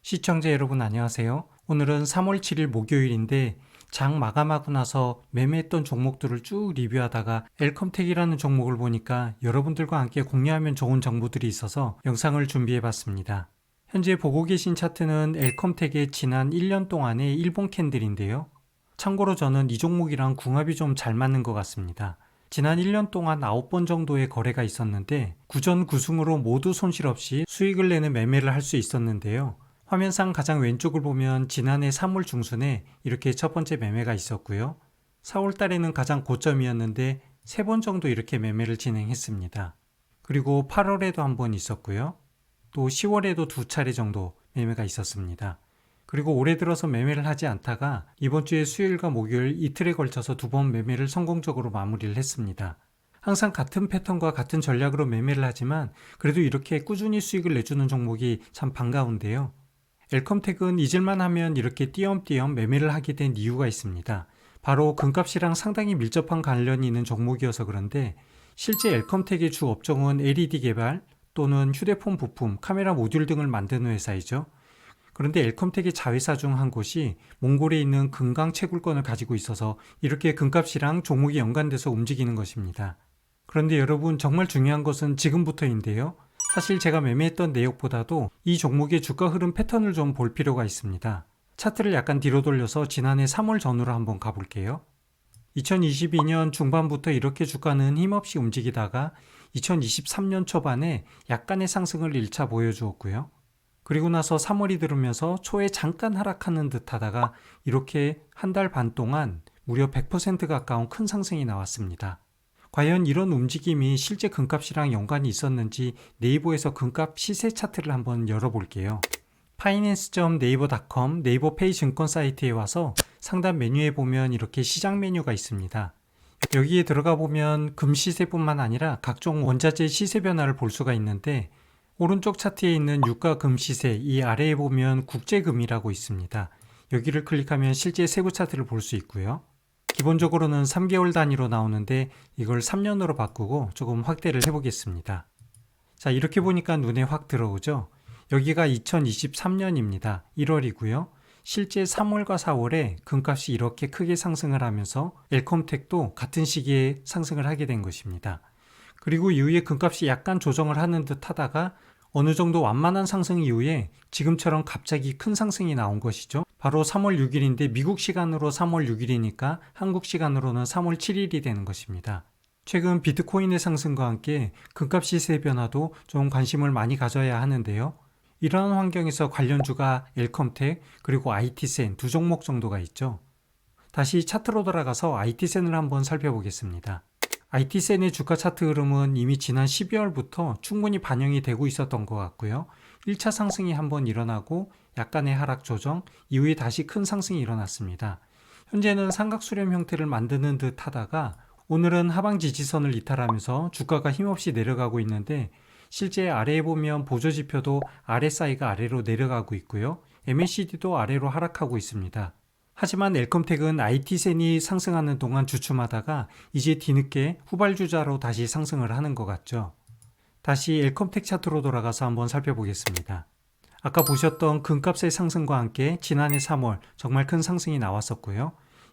시청자 여러분 안녕하세요. 오늘은 3월 7일 목요일인데 장 마감하고 나서 매매했던 종목들을 쭉 리뷰하다가 엘컴텍이라는 종목을 보니까 여러분들과 함께 공유하면 좋은 정보들이 있어서 영상을 준비해 봤습니다. 현재 보고 계신 차트는 엘컴텍의 지난 1년 동안의 일본 캔들인데요. 참고로 저는 이 종목이랑 궁합이 좀 잘 맞는 것 같습니다. 지난 1년 동안 9번 정도의 거래가 있었는데 구전구승으로 모두 손실 없이 수익을 내는 매매를 할 수 있었는데요. 화면상 가장 왼쪽을 보면 지난해 3월 중순에 이렇게 첫 번째 매매가 있었고요. 4월 달에는 가장 고점이었는데 3번 정도 이렇게 매매를 진행했습니다. 그리고 8월에도 한 번 있었고요. 또 10월에도 2차례 정도 매매가 있었습니다. 그리고 올해 들어서 매매를 하지 않다가 이번 주에 수요일과 목요일 이틀에 걸쳐서 2번 매매를 성공적으로 마무리를 했습니다. 항상 같은 패턴과 같은 전략으로 매매를 하지만 그래도 이렇게 꾸준히 수익을 내주는 종목이 참 반가운데요. 엘컴텍은 잊을만 하면 이렇게 띄엄띄엄 매매를 하게 된 이유가 있습니다. 바로 금값이랑 상당히 밀접한 관련이 있는 종목이어서 그런데 실제 엘컴텍의 주 업종은 LED 개발 또는 휴대폰 부품, 카메라 모듈 등을 만드는 회사이죠. 그런데 엘컴텍의 자회사 중 한 곳이 몽골에 있는 금강 채굴권을 가지고 있어서 이렇게 금값이랑 종목이 연관돼서 움직이는 것입니다. 그런데 여러분 정말 중요한 것은 지금부터인데요. 사실 제가 매매했던 내역보다도 이 종목의 주가 흐름 패턴을 좀 볼 필요가 있습니다. 차트를 약간 뒤로 돌려서 지난해 3월 전후로 한번 가볼게요. 2022년 중반부터 이렇게 주가는 힘없이 움직이다가 2023년 초반에 약간의 상승을 1차 보여주었고요. 그리고 나서 3월이 들으면서 초에 잠깐 하락하는 듯 하다가 이렇게 한 달 반 동안 무려 100% 가까운 큰 상승이 나왔습니다. 과연 이런 움직임이 실제 금값이랑 연관이 있었는지 네이버에서 금값 시세 차트를 한번 열어볼게요. finance.naver.com 네이버 페이 증권 사이트에 와서 상단 메뉴에 보면 이렇게 시장 메뉴가 있습니다. 여기에 들어가 보면 금 시세뿐만 아니라 각종 원자재 시세 변화를 볼 수가 있는데 오른쪽 차트에 있는 유가 금 시세, 이 아래에 보면 국제금이라고 있습니다. 여기를 클릭하면 실제 세부 차트를 볼 수 있고요. 기본적으로는 3개월 단위로 나오는데 이걸 3년으로 바꾸고 조금 확대를 해보겠습니다. 자, 이렇게 보니까 눈에 확 들어오죠? 여기가 2023년입니다. 1월이고요. 실제 3월과 4월에 금값이 이렇게 크게 상승을 하면서 엘컴텍도 같은 시기에 상승을 하게 된 것입니다. 그리고 이후에 금값이 약간 조정을 하는 듯 하다가 어느 정도 완만한 상승 이후에 지금처럼 갑자기 큰 상승이 나온 것이죠. 바로 3월 6일인데 미국 시간으로 3월 6일이니까 한국 시간으로는 3월 7일이 되는 것입니다. 최근 비트코인의 상승과 함께 금값 시세 변화도 좀 관심을 많이 가져야 하는데요. 이러한 환경에서 관련주가 엘컴텍 그리고 IT센 두 종목 정도가 있죠. 다시 차트로 돌아가서 IT센을 한번 살펴보겠습니다. IT센의 주가 차트 흐름은 이미 지난 12월부터 충분히 반영이 되고 있었던 것 같고요. 1차 상승이 한번 일어나고 약간의 하락 조정 이후에 다시 큰 상승이 일어났습니다. 현재는 삼각수렴 형태를 만드는 듯 하다가 오늘은 하방 지지선을 이탈하면서 주가가 힘없이 내려가고 있는데 실제 아래에 보면 보조지표도 RSI가 아래로 내려가고 있고요. MACD도 아래로 하락하고 있습니다. 하지만 엘컴텍은 IT센이 상승하는 동안 주춤하다가 이제 뒤늦게 후발주자로 다시 상승을 하는 것 같죠. 다시 엘컴텍 차트로 돌아가서 한번 살펴보겠습니다. 아까 보셨던 금값의 상승과 함께 지난해 3월 정말 큰 상승이 나왔었고요.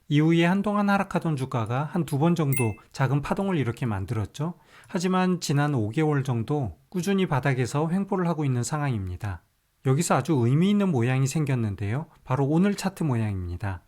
이후에 한동안 하락하던 주가가 한 2번 정도 작은 파동을 이렇게 만들었죠. 하지만 지난 5개월 정도 꾸준히 바닥에서 횡보를 하고 있는 상황입니다. 여기서 아주 의미 있는 모양이 생겼는데요. 바로 오늘 차트 모양입니다.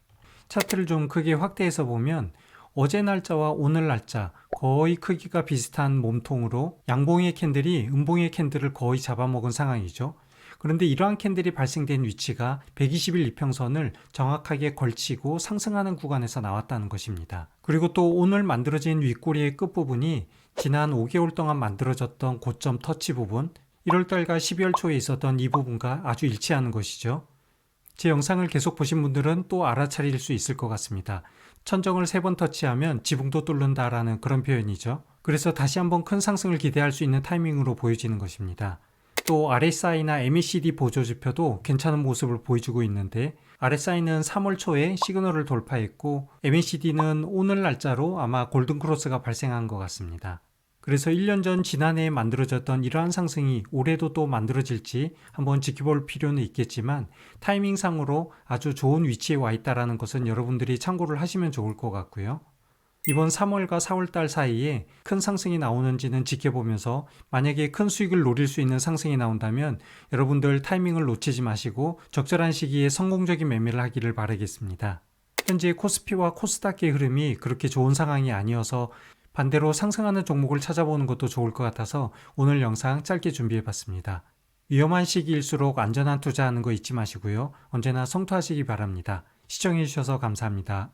차트를 좀 크게 확대해서 보면 어제 날짜와 오늘 날짜 거의 크기가 비슷한 몸통으로 양봉의 캔들이 음봉의 캔들을 거의 잡아먹은 상황이죠. 그런데 이러한 캔들이 발생된 위치가 120일 이평선을 정확하게 걸치고 상승하는 구간에서 나왔다는 것입니다. 그리고 또 오늘 만들어진 윗꼬리의 끝부분이 지난 5개월 동안 만들어졌던 고점 터치 부분 1월달과 12월 초에 있었던 이 부분과 아주 일치하는 것이죠. 제 영상을 계속 보신 분들은 또 알아차릴 수 있을 것 같습니다. 천정을 3번 터치하면 지붕도 뚫는다라는 그런 표현이죠. 그래서 다시 한번 큰 상승을 기대할 수 있는 타이밍으로 보여지는 것입니다. 또 RSI나 MACD 보조지표도 괜찮은 모습을 보여주고 있는데 RSI는 3월 초에 시그널을 돌파했고 MACD는 오늘 날짜로 아마 골든크로스가 발생한 것 같습니다. 그래서 1년 전 지난해에 만들어졌던 이러한 상승이 올해도 또 만들어질지 한번 지켜볼 필요는 있겠지만 타이밍상으로 아주 좋은 위치에 와 있다는 것은 여러분들이 참고를 하시면 좋을 것 같고요. 이번 3월과 4월달 사이에 큰 상승이 나오는지는 지켜보면서 만약에 큰 수익을 노릴 수 있는 상승이 나온다면 여러분들 타이밍을 놓치지 마시고 적절한 시기에 성공적인 매매를 하기를 바라겠습니다. 현재 코스피와 코스닥의 흐름이 그렇게 좋은 상황이 아니어서 반대로 상승하는 종목을 찾아보는 것도 좋을 것 같아서 오늘 영상 짧게 준비해봤습니다. 위험한 시기일수록 안전한 투자하는 거 잊지 마시고요. 언제나 성투하시기 바랍니다. 시청해주셔서 감사합니다.